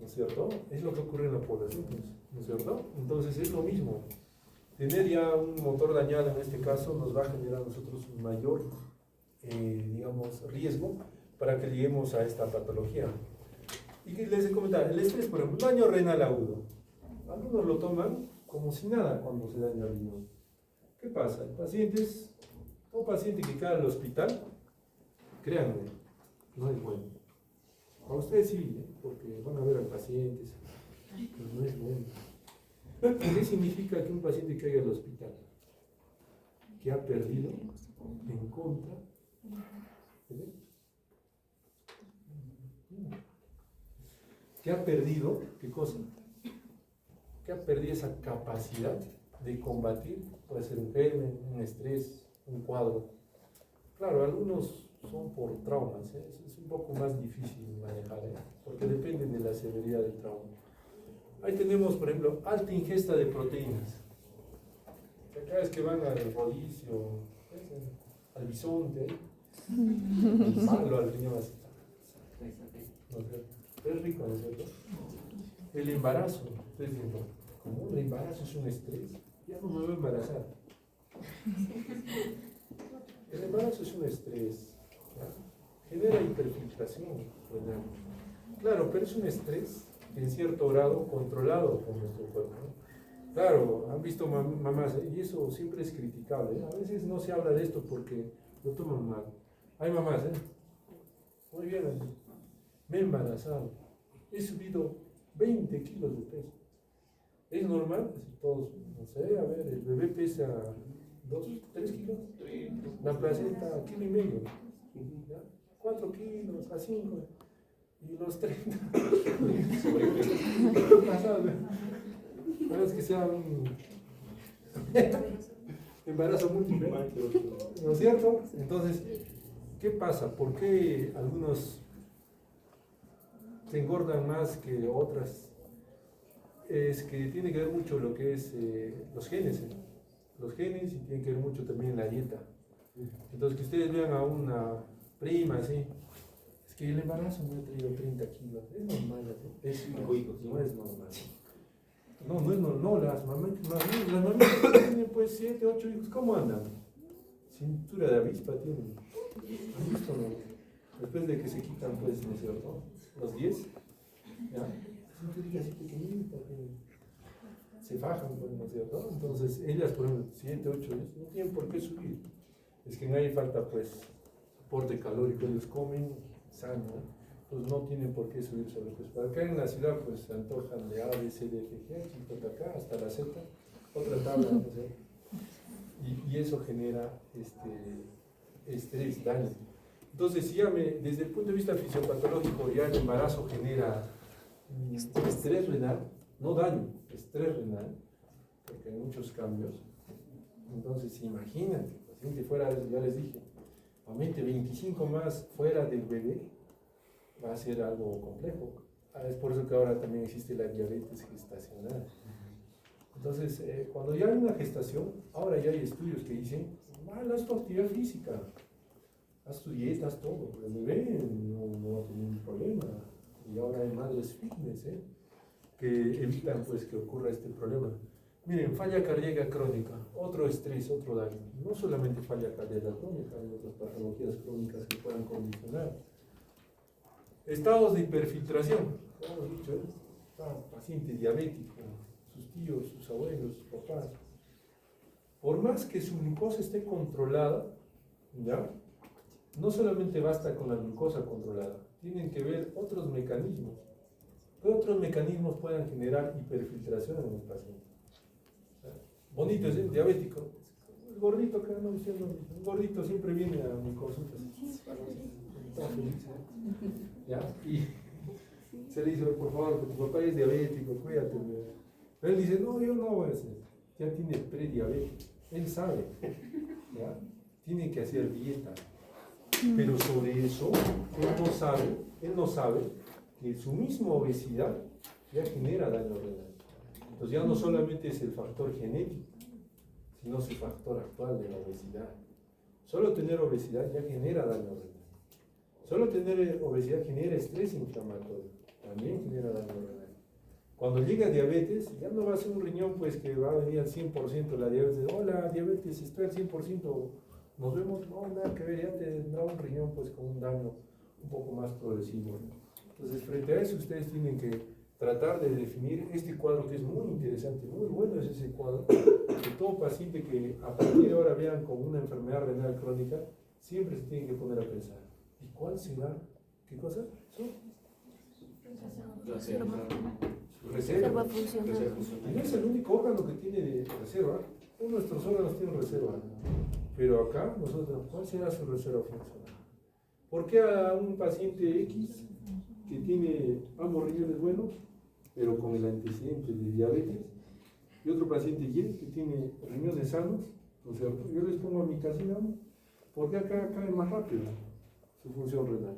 S1: ¿No es cierto? Es lo que ocurre en la población, ¿no es cierto? Entonces es lo mismo. Tener ya un motor dañado en este caso nos va a generar a nosotros un mayor, digamos, riesgo para que lleguemos a esta patología. Y les comentaba, el estrés, por ejemplo, daño renal agudo. Algunos lo toman como si nada cuando se daña el riñón. ¿Qué pasa? Un paciente que cae al hospital, créanme, no es bueno. A ustedes sí, porque van a ver al paciente, pero no es bueno. ¿Qué significa que un paciente caiga al hospital? Que ha perdido en contra. ¿Qué ha perdido? ¿Qué cosa? Que ha perdido esa capacidad de combatir, puede ser un germen, un estrés, un cuadro. Claro, algunos son por traumas, ¿eh? Es un poco más difícil manejar, ¿eh? Porque depende de la severidad del trauma. Ahí tenemos, por ejemplo, alta ingesta de proteínas. Cada vez que van al rodicio, al bisonte, al palo, al riñón, así. Es rico, ¿no es cierto? El embarazo, ustedes dicen, ¿cómo el embarazo es un estrés? Ya no me voy a embarazar. El embarazo es un estrés, ¿ya? Genera hiperfiltración renal. Claro, pero es un estrés en cierto grado controlado por nuestro cuerpo, ¿no? Claro, han visto mamás, y eso siempre es criticable, ¿eh? A veces no se habla de esto porque lo toman mal. Hay mamás, muy bien, me he embarazado, he subido 20 kilos de peso. ¿Es normal? Todos, no sé, a ver, el bebé pesa 3 kilos, la placenta, 1,5 kilos, ¿ya? 4 kilos, a 5, y los 30. ¿Qué pasa? No es que sea un embarazo múltiple, ¿no es cierto? Entonces, ¿qué pasa? ¿Por qué algunos se engordan más que otras? Es que tiene que ver mucho lo que es los genes, los genes, y tiene que ver mucho también la dieta. Entonces, que ustedes vean a una prima así, es que el embarazo me ha traído 30 kilos, es normal, ¿sí? Es 5 hijos, no es normal. No es normal, no, las mamás que tienen pues 7, 8 hijos, ¿cómo andan? Cintura de avispa tienen. ¿Han visto, no? Después de que se quitan, pues, ¿no es cierto? Los 10, ¿ya? Cinturita así pequeñita, se fajan, pues, ¿no es cierto? Entonces, ellas, por ejemplo, 7, 8 años, no tienen por qué subir. Es que no hay falta, pues, aporte calórico, ellos comen sano, ¿no? Pues no tienen por qué subir sobrepeso. Para acá en la ciudad, pues, se antojan de A, B, C, D, F, G, chico de acá, hasta la Z, otra tabla, no sé. Y eso genera estrés, daño. Entonces, si desde el punto de vista fisiopatológico, ya el embarazo genera estrés renal, no daño, estrés renal, porque hay muchos cambios. Entonces, imagínate, el paciente fuera, ya les dije, aumente 25 más fuera del bebé, va a ser algo complejo. Es por eso que ahora también existe la diabetes gestacional. Entonces, cuando ya hay una gestación, ahora ya hay estudios que dicen, haz tu actividad física, haz tu dieta, haz todo. El bebé no va a tener ningún problema. Y ahora hay madres fitness, que evitan pues que ocurra este problema. Miren, falla cardíaca crónica, otro estrés, otro daño. No solamente falla cardíaca crónica, hay otras patologías crónicas que puedan condicionar. Estados de hiperfiltración, como hemos dicho, paciente diabético, sus tíos, sus abuelos, sus papás. Por más que su glucosa esté controlada, ¿ya? No solamente basta con la glucosa controlada, tienen que ver otros mecanismos. ¿Qué otros mecanismos puedan generar hiperfiltración en el paciente? Bonito, es diabético. El gordito que no diciendo, el gordito siempre viene a mi consulta. Está feliz, ¿ya? Y se le dice, por favor, que tu papá es diabético, cuídate. Pero él dice, no, yo no voy a hacer. Ya tiene prediabetes. Él sabe, ¿ya? Tiene que hacer dieta. Pero sobre eso, él no sabe que su misma obesidad ya genera daño renal. Entonces ya no solamente es el factor genético, sino es el factor actual de la obesidad. Solo tener obesidad ya genera daño renal. Solo tener obesidad genera estrés inflamatorio, también genera daño renal. Cuando llega diabetes, ya no va a ser un riñón pues que va a venir al 100% la diabetes. Hola, diabetes, estoy al 100%, nos vemos, no, nada que ver, ya tendrá un riñón pues con un daño un poco más progresivo. Entonces, frente a eso, ustedes tienen que tratar de definir este cuadro que es muy interesante, muy bueno es ese cuadro, que todo paciente que a partir de ahora vean con una enfermedad renal crónica, siempre se tiene que poner a pensar, ¿y cuál será? ¿Qué cosa? Reserva funcional. Y no es el único órgano que tiene reserva, todos nuestros órganos tienen reserva, pero acá nosotros, ¿cuál será su reserva funcional? ¿Por qué a un paciente X que tiene ambos riñones buenos, pero con el antecedente de diabetes, y otro paciente Y que tiene riñones sanos, ¿no es cierto? Yo les pongo a mi casina, ¿por qué acá cae más rápido su función renal?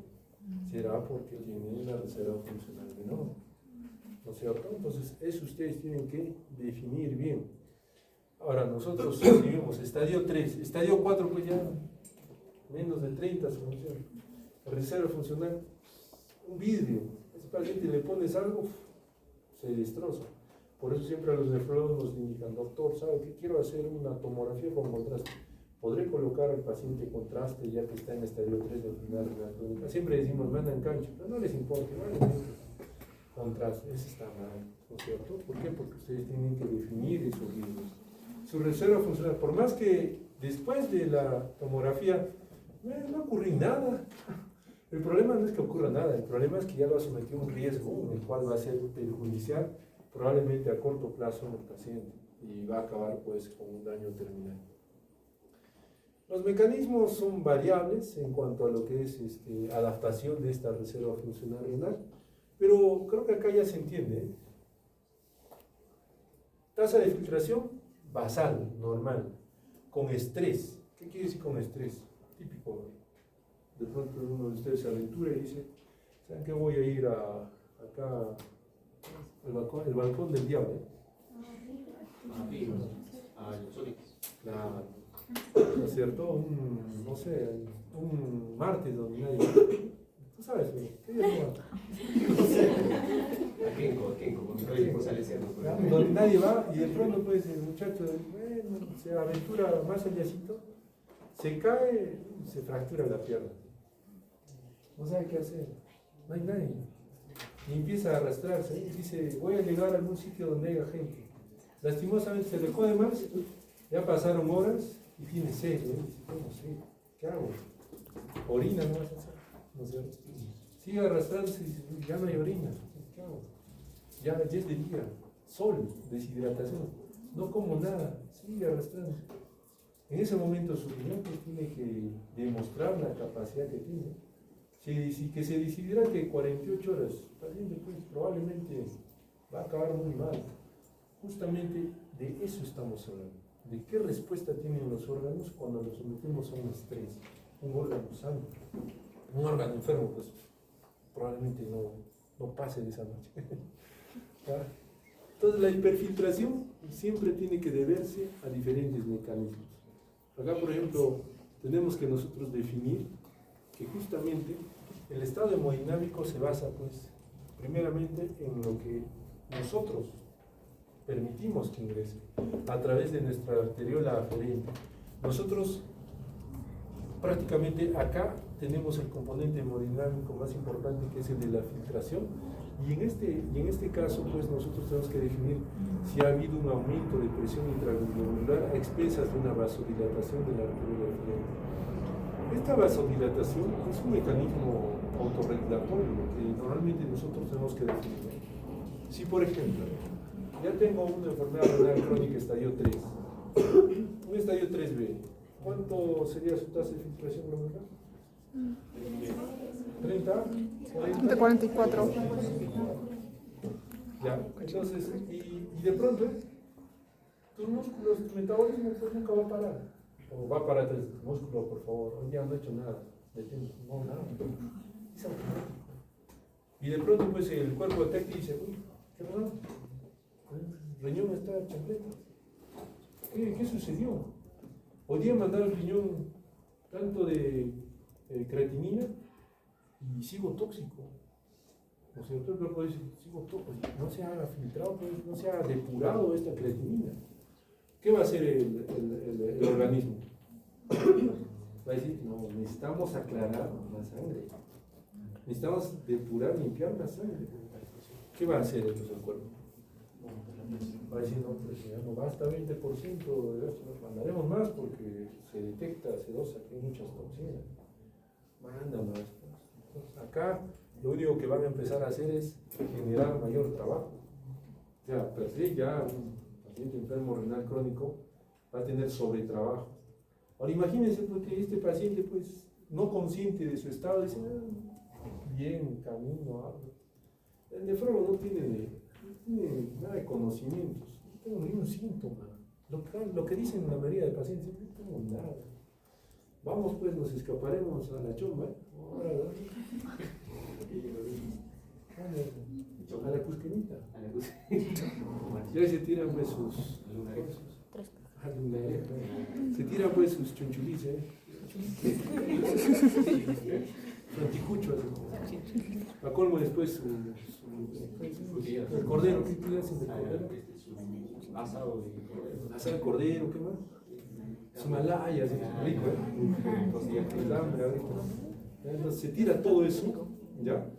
S1: Será porque tiene la reserva funcional menor, ¿no es cierto? Entonces, eso ustedes tienen que definir bien. Ahora, nosotros vivimos estadio 3, estadio 4, pues ya menos de 30 su función. Reserva funcional, un vidrio, ese paciente le pones algo, se destroza. Por eso siempre a los nefrólogos nos indican, doctor, ¿sabe qué? Quiero hacer una tomografía con contraste. ¿Podré colocar al paciente contraste ya que está en estadio 3 de enfermedad renal crónica? Siempre decimos, manda en cancha, pero no les importa, vale, contraste, ese está mal, ¿no es cierto? ¿Por qué? Porque ustedes tienen que definir esos vidrios. Su reserva funcional, por más que después de la tomografía no ocurrió nada. El problema no es que ocurra nada, el problema es que ya lo ha sometido a un riesgo en el cual va a ser perjudicial probablemente a corto plazo en el paciente y va a acabar pues con un daño terminal. Los mecanismos son variables en cuanto a lo que es adaptación de esta reserva funcional renal, pero creo que acá ya se entiende, ¿eh? Tasa de filtración basal, normal, con estrés. ¿Qué quiere decir con estrés? Típico. De pronto uno de ustedes se aventura y dice, ¿saben qué? Voy a ir acá el balcón del diablo. Claro. ¿No es cierto? No sé, un martes donde nadie va. ¿Tú sabes qué día es martes? Donde nadie va y de pronto pues el muchacho se aventura más allácito, se cae y se fractura la pierna. No sabe qué hacer, no hay nadie. Y empieza a arrastrarse y dice, voy a llegar a algún sitio donde haya gente. Lastimosamente se le jode más, ya pasaron horas y tiene sed. Dice, ¿cómo sé? ¿Qué hago? Orina no vas a hacer, ¿no es cierto? Sigue arrastrándose y dice, ya no hay orina, ¿qué hago? Ya es de día, sol, deshidratación, no como nada, sigue arrastrándose. En ese momento su riñón pues, tiene que demostrar la capacidad que tiene. Si que se deshidrate 48 horas, el paciente pues, probablemente va a acabar muy mal. Justamente de eso estamos hablando, de qué respuesta tienen los órganos cuando los sometemos a un estrés. Un órgano sano, un órgano enfermo, pues probablemente no pase de esa noche. ¿Ya? Entonces la hiperfiltración siempre tiene que deberse a diferentes mecanismos. Acá, por ejemplo, tenemos que nosotros definir que justamente el estado hemodinámico se basa, pues, primeramente en lo que nosotros permitimos que ingrese a través de nuestra arteriola aferente. Nosotros prácticamente acá tenemos el componente hemodinámico más importante, que es el de la filtración, y en este caso pues nosotros tenemos que definir si ha habido un aumento de presión intraglomerular a expensas de una vasodilatación de la arteriola aferente. Esta vasodilatación es un mecanismo autorregulatorio que normalmente nosotros tenemos que definir. Si por ejemplo ya tengo una enfermedad renal crónica estadio 3, un estadio 3B, ¿cuánto sería su tasa de filtración glomerular? 30, 40,
S3: 44.
S1: Ya, entonces, y de pronto, tus músculos, tu metabolismo pues nunca va a parar. O va a parar el músculo, por favor, hoy día no he hecho nada, detente, no, nada. Es automático. Y de pronto pues el cuerpo detecta y dice, uy, ¿qué pasó? El riñón está chancleta. ¿Qué sucedió? Hoy día mandaron el riñón tanto de creatinina y sigo tóxico. O sea, el cuerpo dice, sigo tóxico, no se ha filtrado, pues, no se ha depurado esta creatinina. ¿Qué va a hacer el organismo? Va a decir, no, necesitamos aclarar la sangre. Necesitamos depurar, limpiar la sangre. ¿Qué va a hacer entonces el cuerpo? Va a decir, no, pues ya no basta 20% de esto, nos mandaremos más porque se detecta sedosa que hay muchas toxinas. Manda más. Entonces, acá lo único que van a empezar a hacer es generar mayor trabajo. O sea, per se ya un paciente enfermo renal crónico va a tener sobretrabajo. Ahora imagínense pues, que este paciente pues no consciente de su estado dice, bien, camino, hablo. El nefrólogo no tiene nada de conocimientos, no tengo ni un síntoma. Lo que dicen la mayoría de pacientes, no tengo nada. Vamos pues, nos escaparemos a la chomba, ahora, a la cusquenita. Ya se tiran pues sus se tiran pues sus chunchulices, su anticucho, a colmo después el cordero, ¿qué hacen de cordero?
S2: Asado de cordero.
S1: Asar el cordero, ¿qué más? Su malaya, así, rico, el hambre ahorita. Entonces se tira todo eso, ¿ya?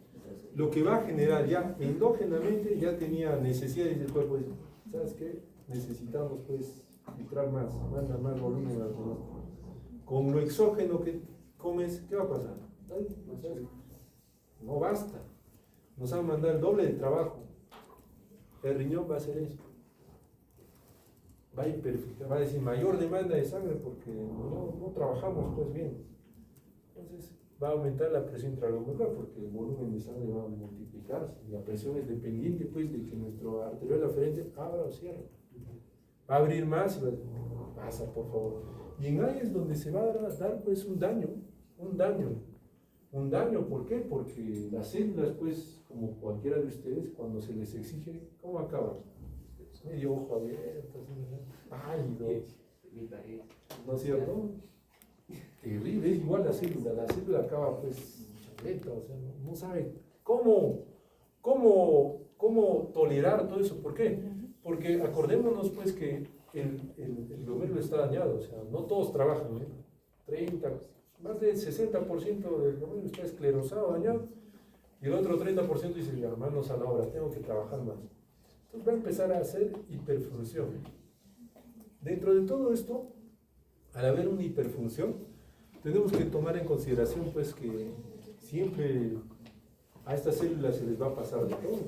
S1: Lo que va a generar ya endógenamente, ya tenía necesidades del cuerpo. ¿Sabes qué? Necesitamos pues filtrar más, manda más volumen al riñón. Con lo exógeno que comes, ¿qué va a pasar? No basta. Nos han mandado el doble de trabajo. El riñón va a hacer eso. Va a hiperfiltrar, va a decir mayor demanda de sangre porque no trabajamos pues bien. Entonces va a aumentar la presión intraglomerular porque el volumen de sangre va a multiplicarse y la presión es dependiente pues de que nuestro arteriola aferente abra o cierre. Va a abrir más y va a decir, pasa por favor. Y en ahí es donde se va a dar pues un daño, ¿por qué? Porque las células pues como cualquiera de ustedes cuando se les exige, ¿cómo acaban? Medio ojo abierto, pálido, ¿no es cierto? Terrible, es igual la célula acaba pues chancleta, o sea, no sabe cómo tolerar todo eso. ¿Por qué? Porque acordémonos pues que el glomérulo está dañado, o sea, no todos trabajan, ¿eh? Más del 60% del glomérulo está esclerosado, dañado, y el otro 30% dice, mi hermanos a la obra, tengo que trabajar más. Entonces va a empezar a hacer hiperfunción. Dentro de todo esto, al haber una hiperfunción, tenemos que tomar en consideración pues que siempre a estas células se les va a pasar de todo.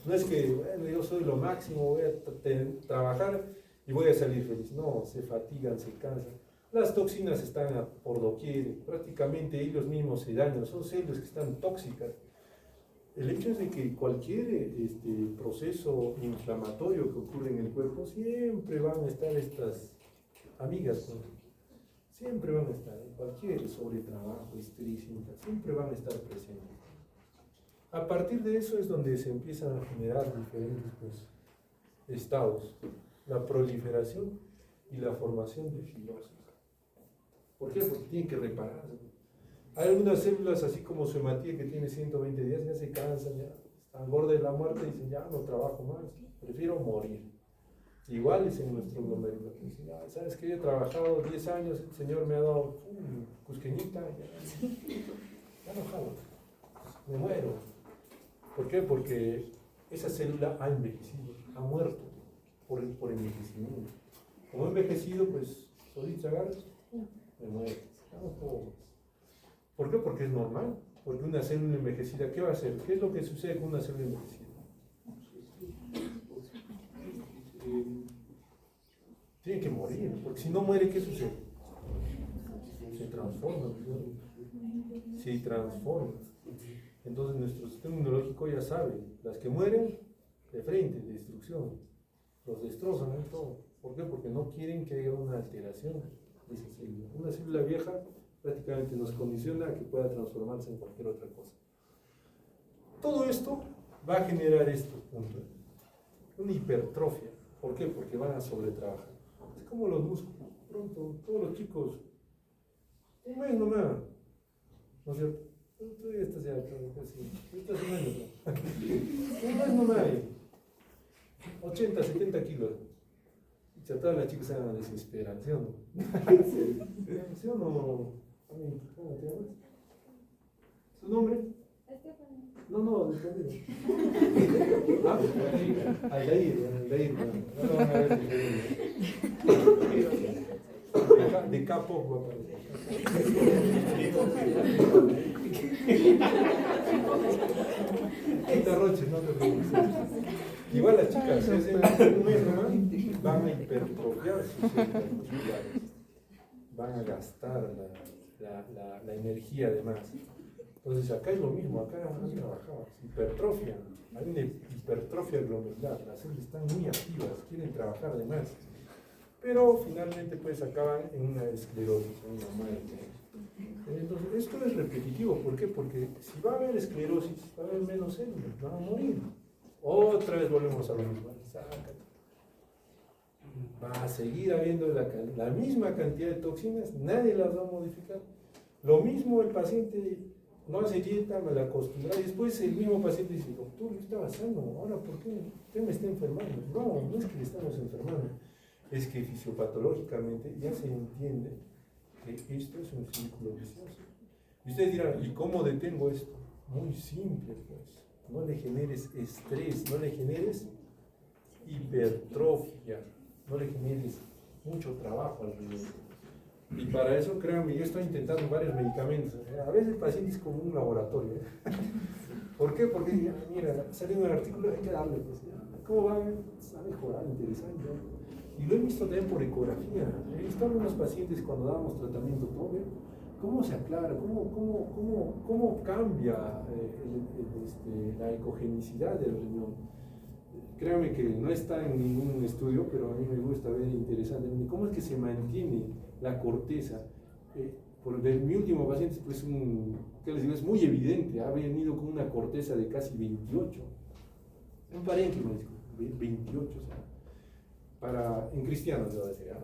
S1: No es que, bueno, yo soy lo máximo, voy a trabajar y voy a salir feliz. No, se fatigan, se cansan. Las toxinas están por doquier, prácticamente ellos mismos se dañan, son células que están tóxicas. El hecho es de que cualquier proceso inflamatorio que ocurre en el cuerpo, siempre van a estar estas amigas, ¿no? Siempre van a estar, cualquier sobretrabajo, estrés, siempre van a estar presentes. A partir de eso es donde se empiezan a generar diferentes pues, estados, la proliferación y la formación de fibrosis. ¿Por qué? Porque tienen que reparar. Hay algunas células, así como su hematía, que tiene 120 días, ya se cansan, ya están al borde de la muerte y dicen, ya no trabajo más, prefiero morir. Igual es en nuestro glomérulo. Dicen, ¿sabes qué? Yo he trabajado 10 años, el Señor me ha dado cusqueñita, ya no jalo, me muero. ¿Por qué? Porque esa célula ha envejecido, ha muerto por envejecimiento. Como he envejecido, pues, soy tragar, me muero. Ya no puedo más. ¿Por qué? Porque es normal. Porque una célula envejecida, ¿qué va a hacer? ¿Qué es lo que sucede con una célula envejecida? Tiene que morir, porque si no muere, ¿qué sucede? Se transforma. Se transforma. Entonces nuestro sistema inmunológico ya sabe, las que mueren, de frente, destrucción, los destrozan en todo. ¿Por qué? Porque no quieren que haya una alteración de esa célula. Una célula vieja prácticamente nos condiciona a que pueda transformarse en cualquier otra cosa. Todo esto va a generar esto, una hipertrofia. ¿Por qué? Porque van a sobretrabajar. Es como los músculos. Pronto, todos los chicos, un mes nomás, ¿no es cierto? Tú ya estás ya casi, estás un año, ¿no? Un mes nomás, 80, 70 kilos. Y todas las chicas se van a desesperar, ¿sí o no? ¿Sí o no? ¿Cómo te llamas? ¿Su nombre? No, de Aldair. No van a ver de capo va a aparecer. Roche, no te preocupes. Igual las chicas, si hacen un mes nomás, van a hipertrofiar sus células musculares. Van a gastar la energía de más. Entonces acá es lo mismo, acá han trabajado, hipertrofia, hay una hipertrofia glomerular, las células están muy activas, quieren trabajar de más, pero finalmente pues acaban en una esclerosis, en una muerte. Entonces esto es repetitivo, ¿por qué? Porque si va a haber esclerosis, va a haber menos células, van a morir. Otra vez volvemos a lo mismo, sácate. Va a seguir habiendo la misma cantidad de toxinas, nadie las va a modificar. Lo mismo el paciente no hace dieta, me la acostumbra, y después el mismo paciente dice, doctor, yo estaba sano, ahora ¿por qué usted me está enfermando? No es que le estamos enfermando, es que fisiopatológicamente ya se entiende que esto es un círculo vicioso. Y ustedes dirán, ¿y cómo detengo esto? Muy simple, pues, no le generes estrés, no le generes hipertrofia, no le generes mucho trabajo alrededor. Y para eso, créanme, yo estoy intentando varios medicamentos. A veces el paciente es como un laboratorio. ¿Por qué? Porque, mira, salió un artículo, hay que darle, pues, ¿cómo va? Ha mejorado, interesante. Y lo he visto también por ecografía. He visto a algunos pacientes cuando damos tratamiento doble, cómo se aclara, cómo cambia la ecogenicidad del riñón. Créanme que no está en ningún estudio, pero a mí me gusta ver interesante. ¿Cómo es que se mantiene la corteza? Mi último paciente, pues, ¿qué les digo? Es muy evidente, ha venido con una corteza de casi 28. Un parénquima, 28, o sea, en cristiano se va a decir, ¿eh?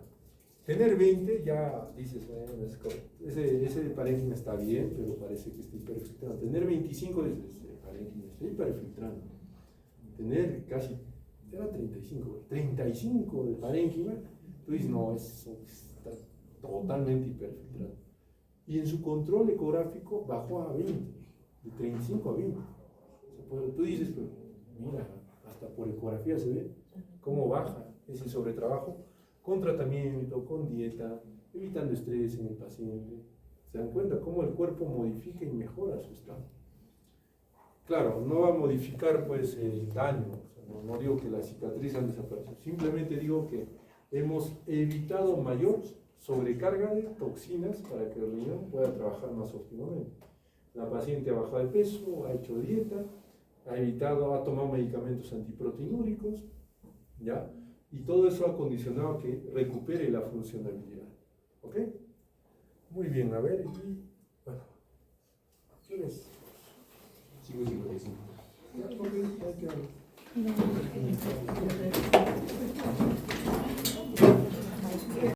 S1: Tener 20 ya dices, bueno, ese parénquima está bien, pero parece que está hiperfiltrando. Tener 25 dices, parénquima está hiperfiltrando. Tener casi, era 35 de parénquima, tú dices, no, eso está totalmente hiperfiltrado. Y en su control ecográfico bajó a 20, de 35 a 20. O sea, tú dices, pero mira, hasta por ecografía se ve cómo baja ese sobretrabajo, con tratamiento, con dieta, evitando estrés en el paciente. ¿Se dan cuenta cómo el cuerpo modifica y mejora su estado? Claro, no va a modificar pues el daño, o sea, no digo que las cicatrices han desaparecido, simplemente digo que hemos evitado mayor sobrecarga de toxinas para que el riñón pueda trabajar más óptimamente. La paciente ha bajado de peso, ha hecho dieta, ha tomado medicamentos antiproteinúricos, ¿ya? Y todo eso ha condicionado a que recupere la funcionalidad. ¿Ok? Muy bien, a ver, y bueno, ¿qué ves?
S2: Sí, 55.
S1: Ya, ok, ya quedó.
S3: No.